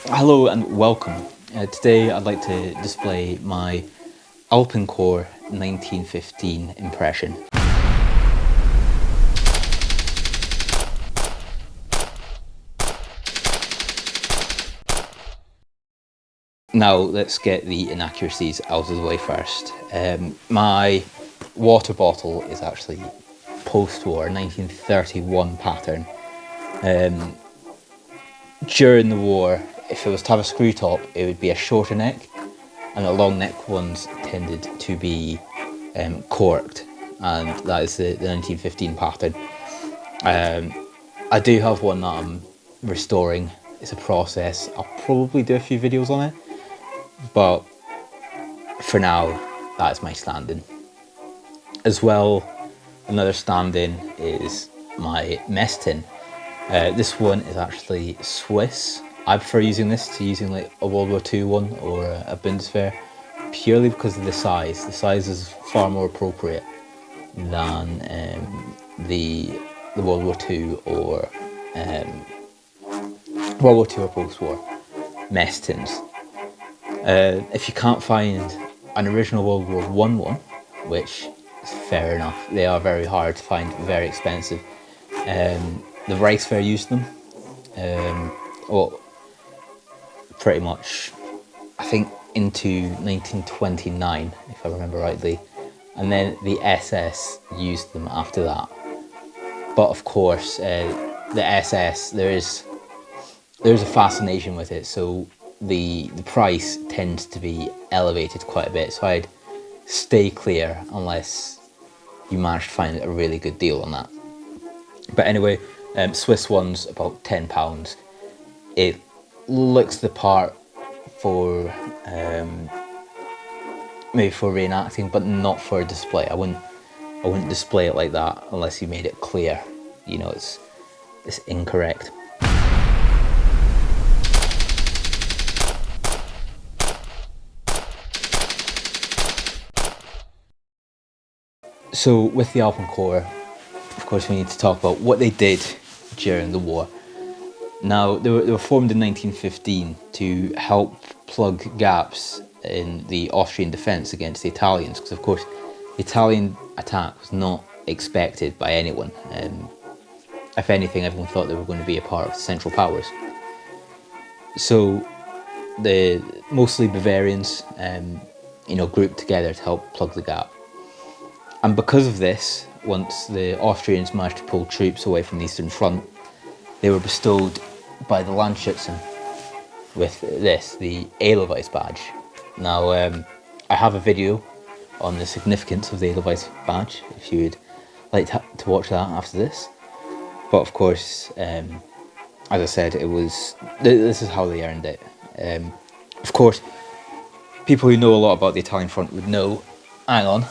Hello and welcome. Today I'd like to display my Alpen Korps 1915 impression. Now let's get the inaccuracies out of the way first. My water bottle is actually post-war 1931 pattern. During the war, if it was to have a screw top, it would be a shorter neck, and the long neck ones tended to be corked, and that is the 1915 pattern. I do have one that I'm restoring. It's a process. I'll probably do a few videos on it, but for now, that is my stand-in. As well, another stand-in is my mess tin. This one is actually Swiss. I prefer using this to using like a World War II one or a Bundeswehr, purely because of the size. The size is far more appropriate than the World War II or post-war mess tins. If you can't find an original World War one, which is fair enough, they are very hard to find, very expensive. The Reichswehr used them. Well, pretty much, I think into 1929, if I remember rightly, and then the SS used them after that. But of course, the SS, there's a fascination with it, so the price tends to be elevated quite a bit. So I'd stay clear unless you manage to find a really good deal on that. But anyway, Swiss one's about £10. It looks the part for maybe for reenacting, but not for a display. I wouldn't display it like that unless you made it clear. You know, it's incorrect. So with the Alpen Korps, of course, we need to talk about what they did during the war. Now, they were formed in 1915 to help plug gaps in the Austrian defence against the Italians, because of course the Italian attack was not expected by anyone. If anything, everyone thought they were going to be a part of the Central Powers. So the mostly Bavarians, grouped together to help plug the gap. And because of this, once the Austrians managed to pull troops away from the Eastern Front, they were bestowed by the Landschützen with this, the Edelweiss badge. Now, I have a video on the significance of the Edelweiss badge, if you would like to watch that after this. But of course, as I said, this is how they earned it. Of course, people who know a lot about the Italian front would know, hang on,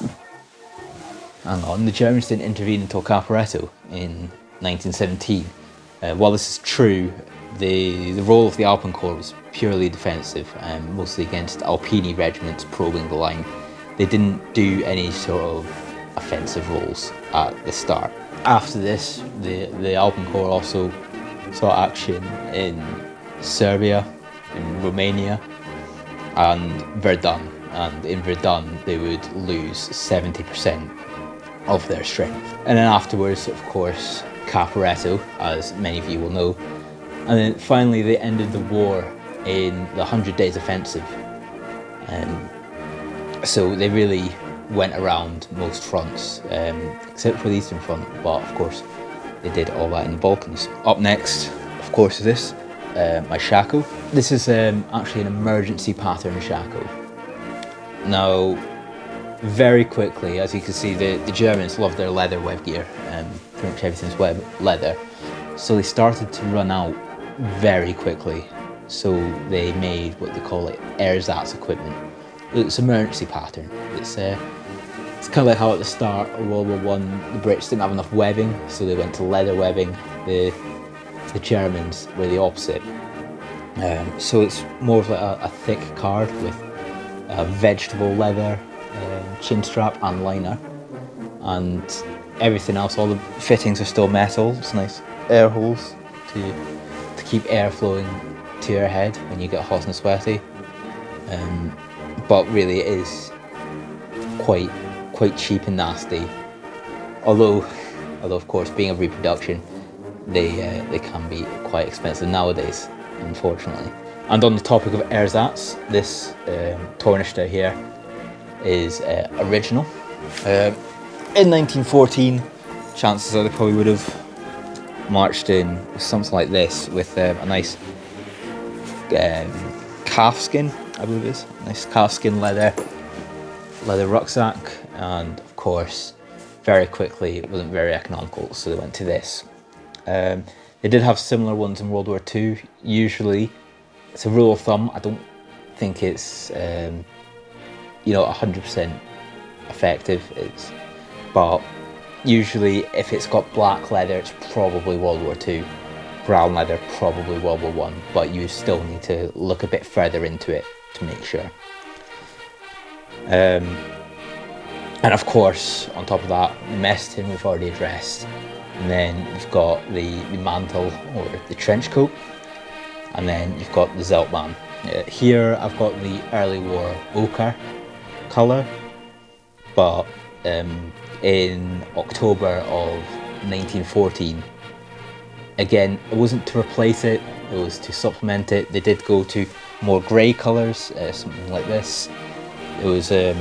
the Germans didn't intervene until Caporetto in 1917. While this is true, the role of the Alpen Korps was purely defensive, mostly against Alpine regiments probing the line. They didn't do any sort of offensive roles at the start. After this, the Alpen Korps also saw action in Serbia, in Romania, and Verdun. And in Verdun, they would lose 70% of their strength. And then afterwards, of course, Caporetto, as many of you will know. And then finally they ended the war in the 100 Days Offensive. So they really went around most fronts, except for the Eastern Front, but of course they did all that in the Balkans. Up next, of course, is this, my shako. This is actually an emergency pattern shako. Now, very quickly, as you can see, the Germans love their leather web gear, pretty much everything's leather. So they started to run out very quickly. So they made what they call ersatz equipment. It's emergency pattern. It's kind of like how at the start of World War I, the Brits didn't have enough webbing, so they went to leather webbing. The Germans were the opposite. So it's more of like a thick card with vegetable leather, chin strap and liner, and everything else, all the fittings are still metal. It's nice air holes to keep air flowing to your head when you get hot and sweaty. But really it is quite cheap and nasty. Although of course, being a reproduction, they can be quite expensive nowadays, unfortunately. And on the topic of ersatz, this tornister here is original. In 1914, chances are they probably would have marched in with something like this, with a nice calfskin, I believe it is, nice calfskin leather rucksack, and of course, very quickly it wasn't very economical, so they went to this. They did have similar ones in World War II. Usually, it's a rule of thumb. I don't think it's 100% effective. But usually, if it's got black leather, it's probably World War II. Brown leather, probably World War I. But you still need to look a bit further into it to make sure. And of course, on top of that, the mess tin we've already addressed. And then you've got the mantle or the trench coat. And then you've got the Zeltbahn. Here I've got the early war ochre colour. But in October of 1914, again, it wasn't to replace it, it was to supplement it. They did go to more grey colours, something like this. It was a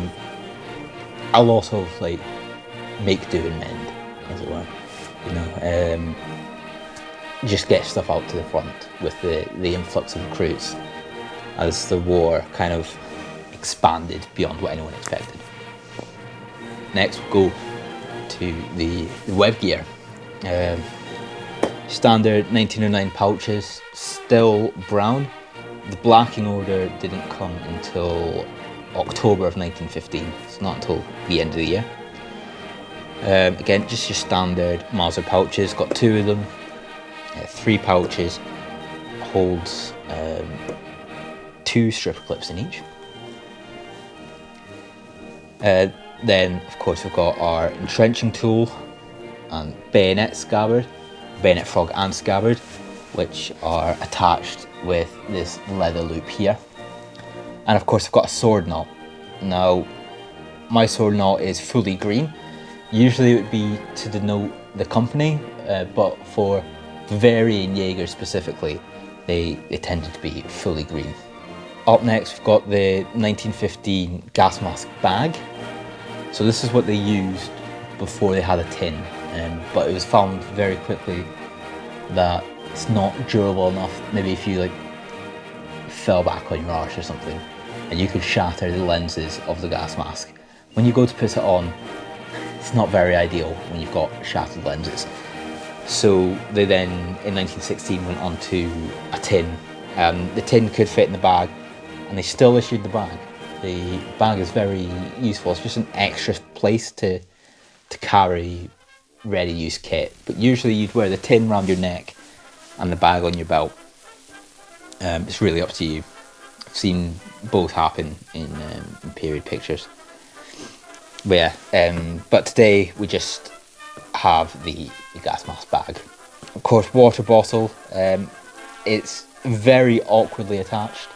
lot of like make do and mend, as it were. Just get stuff out to the front with the influx of recruits as the war kind of expanded beyond what anyone expected. Next we'll go to the web gear. Standard 1909 pouches, still brown. The blacking order didn't come until October of 1915, so not until the end of the year. Again, just your standard Mauser pouches, got 2 of them, 3 pouches, holds 2 stripper clips in each. Then, of course, we've got our entrenching tool and bayonet scabbard, bayonet frog and scabbard, which are attached with this leather loop here. And of course, I've got a sword knot. Now, my sword knot is fully green. Usually it would be to denote the company, but for Bavarian Jaeger specifically, they tended to be fully green. Up next, we've got the 1915 gas mask bag. So this is what they used before they had a tin, but it was found very quickly that it's not durable enough. Maybe if you fell back on your arse or something, and you could shatter the lenses of the gas mask. When you go to put it on, it's not very ideal when you've got shattered lenses. So they then, in 1916, went on to a tin. The tin could fit in the bag, and they still issued the bag. The bag is very useful. It's just an extra place to carry ready-use kit. But usually you'd wear the tin around your neck and the bag on your belt. It's really up to you. I've seen both happen in period pictures. But yeah, but today we just have the gas mask bag. Of course, water bottle. It's very awkwardly attached.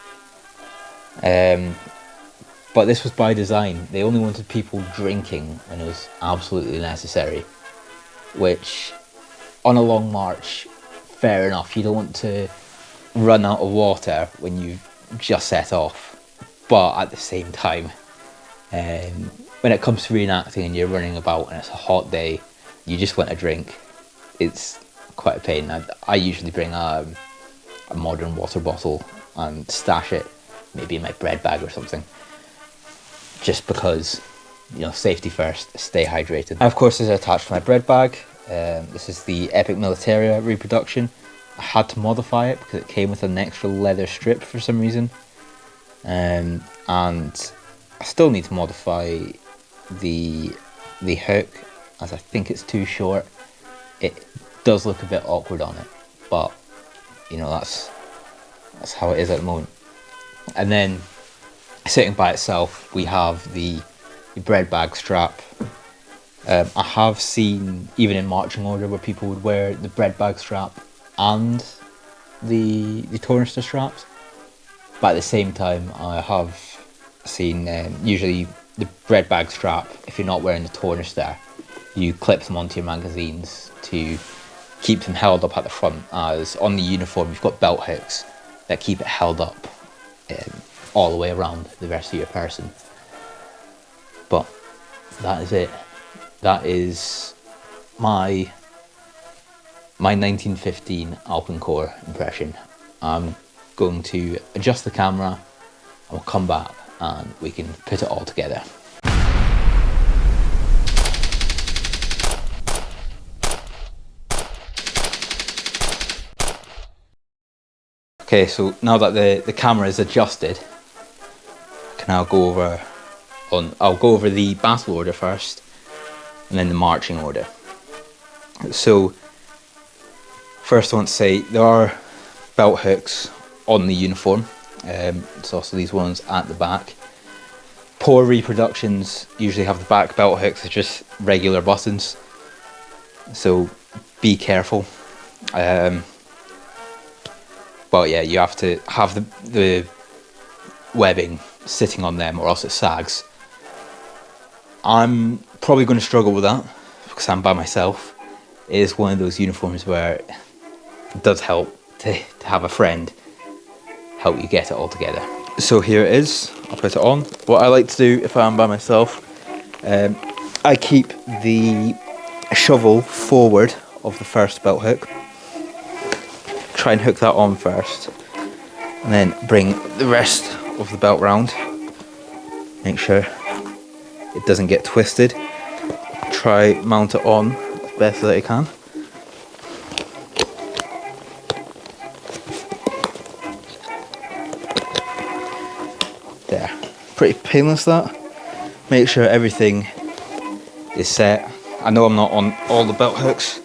But this was by design. They only wanted people drinking when it was absolutely necessary. Which, on a long march, fair enough. You don't want to run out of water when you've just set off. But at the same time, when it comes to reenacting and you're running about and it's a hot day, you just want a drink. It's quite a pain. I usually bring a modern water bottle and stash it maybe in my bread bag or something. Just because, safety first, stay hydrated. And of course, this is attached to my bread bag. This is the Epic Militaria reproduction. I had to modify it because it came with an extra leather strip for some reason. And I still need to modify the hook, as I think it's too short. It does look a bit awkward on it, but that's how it is at the moment. And then, sitting by itself, we have the bread bag strap. I have seen, even in marching order, where people would wear the bread bag strap and the tornister straps. But at the same time, I have seen usually the bread bag strap, if you're not wearing the tornister, you clip them onto your magazines to keep them held up at the front, as on the uniform you've got belt hooks that keep it held up all the way around the rest of your person. But that is it. That is my 1915 Alpenkorps impression. I'm going to adjust the camera and we'll come back and we can put it all together. Okay, so now that the camera is adjusted, I can now I'll go over the battle order first and then the marching order. So first I want to say there are belt hooks on the uniform. It's also these ones at the back. Poor reproductions usually have the back belt hooks as just regular buttons, so be careful. But yeah, you have to have the webbing sitting on them or else it sags. I'm probably going to struggle with that because I'm by myself. It is one of those uniforms where it does help to have a friend help you get it all together. So here it is, I'll put it on. What I like to do if I'm by myself, I keep the shovel forward of the first belt hook. Try and hook that on first and then bring the rest of the belt round. Make sure it doesn't get twisted. Try mount it on as best that I can. There, pretty painless that. Make sure everything is set. I know I'm not on all the belt hooks,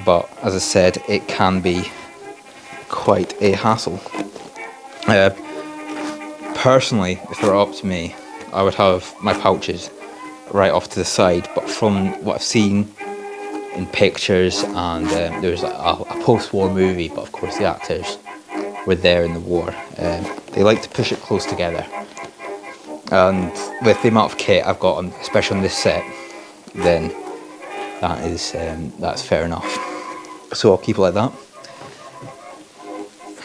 but as I said, it can be quite a hassle. Personally, if it were up to me, I would have my pouches right off to the side, but from what I've seen in pictures, and there's a post-war movie, but of course the actors were there in the war, they like to push it close together. And with the amount of kit I've got, especially on this set, then that's fair enough. So I'll keep it like that.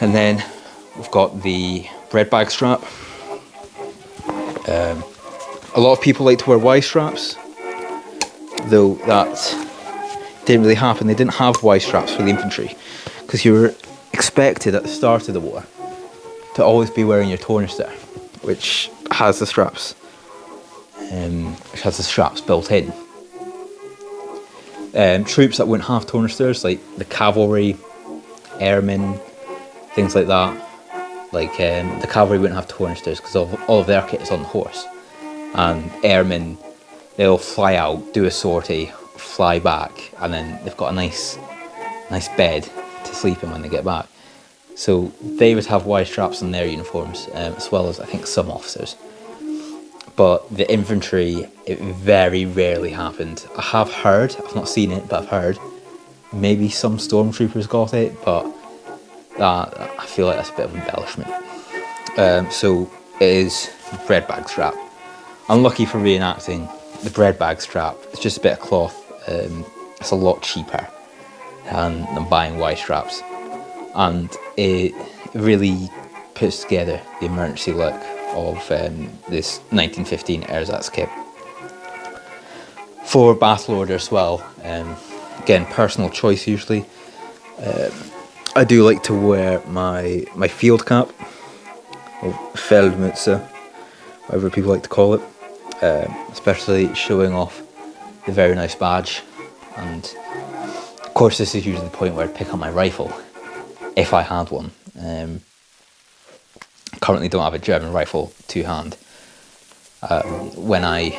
And then we've got the bread bag strap. A lot of people like to wear Y straps, though that didn't really happen. They didn't have Y straps for the infantry because you were expected at the start of the war to always be wearing your tornister, which has the straps, built in. Troops that wouldn't have tornisters, like the cavalry, airmen, things like that, like the cavalry wouldn't have tornisters because all of their kit is on the horse, and airmen, they'll fly out, do a sortie, fly back, and then they've got a nice bed to sleep in when they get back. So they would have Y straps on their uniforms, as well as I think some officers. But the infantry, it very rarely happened. I have heard, I've not seen it, but I've heard maybe some stormtroopers got it, but I feel like that's a bit of embellishment. So it is bread bag strap. Unlucky for reenacting, the bread bag strap, it's just a bit of cloth. It's a lot cheaper than buying Y straps, and it really puts together the emergency look of this 1915 ersatz kit. For battle order as well, again, personal choice usually. I do like to wear my field cap, or Feldmütze, whatever people like to call it, especially showing off the very nice badge. And of course this is usually the point where I'd pick up my rifle, if I had one. Currently don't have a German rifle to hand. When I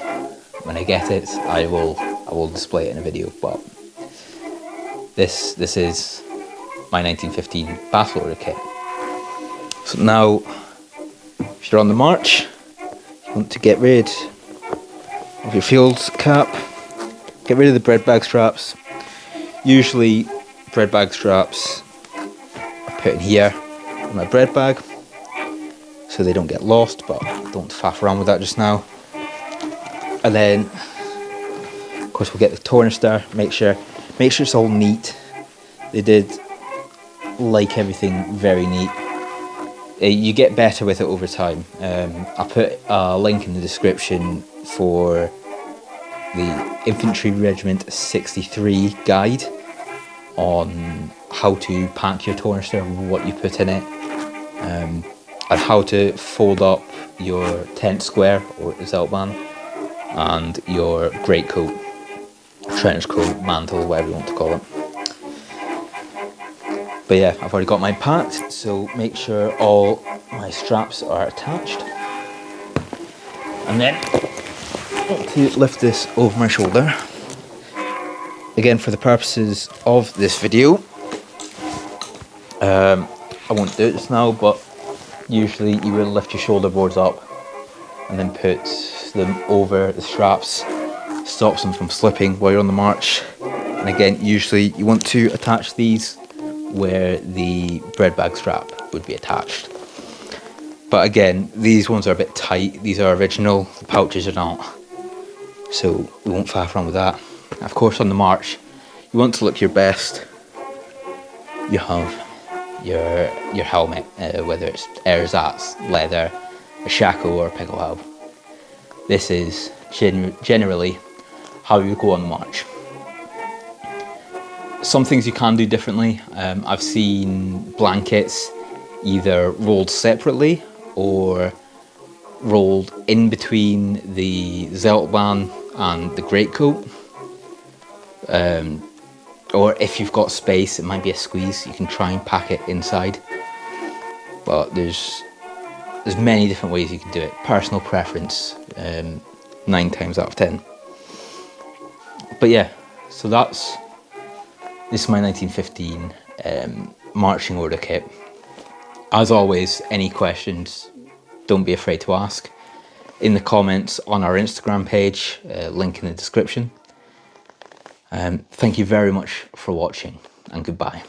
get it, I will display it in a video. But this is my 1915 battle order kit. So now, if you're on the march, you want to get rid of your field cap, get rid of the bread bag straps. Usually bread bag straps are put in here in my bread bag. so they don't get lost, but don't faff around with that just now. And then, of course, we'll get the tornister, make sure it's all neat. They did like everything very neat. You get better with it over time. I'll put a link in the description for the Infantry Regiment 63 guide on how to pack your tornister, what you put in it, and how to fold up your tent square or zeltbahn and your greatcoat, trench coat, mantle, whatever you want to call it. But yeah, I've already got mine packed, so make sure all my straps are attached. And then to lift this over my shoulder. Again, for the purposes of this video, I won't do it just now, but usually you will lift your shoulder boards up and then put them over the straps, stops them from slipping while you're on the march. And again, usually you want to attach these where the bread bag strap would be attached. But again, these ones are a bit tight. These are original, the pouches are not. So we won't faff around with that. Of course, on the march, you want to look your best. You have your helmet, whether it's ersatz, leather, a shako or a pickelhaube. This is generally how you go on the march. Some things you can do differently. I've seen blankets either rolled separately or rolled in between the zeltbahn and the greatcoat. Or if you've got space, it might be a squeeze. You can try and pack it inside. But there's many different ways you can do it. Personal preference, 9 times out of 10. But yeah, so this is my 1915 marching order kit. As always, any questions, don't be afraid to ask. In the comments on our Instagram page, link in the description. Thank you very much for watching, and goodbye.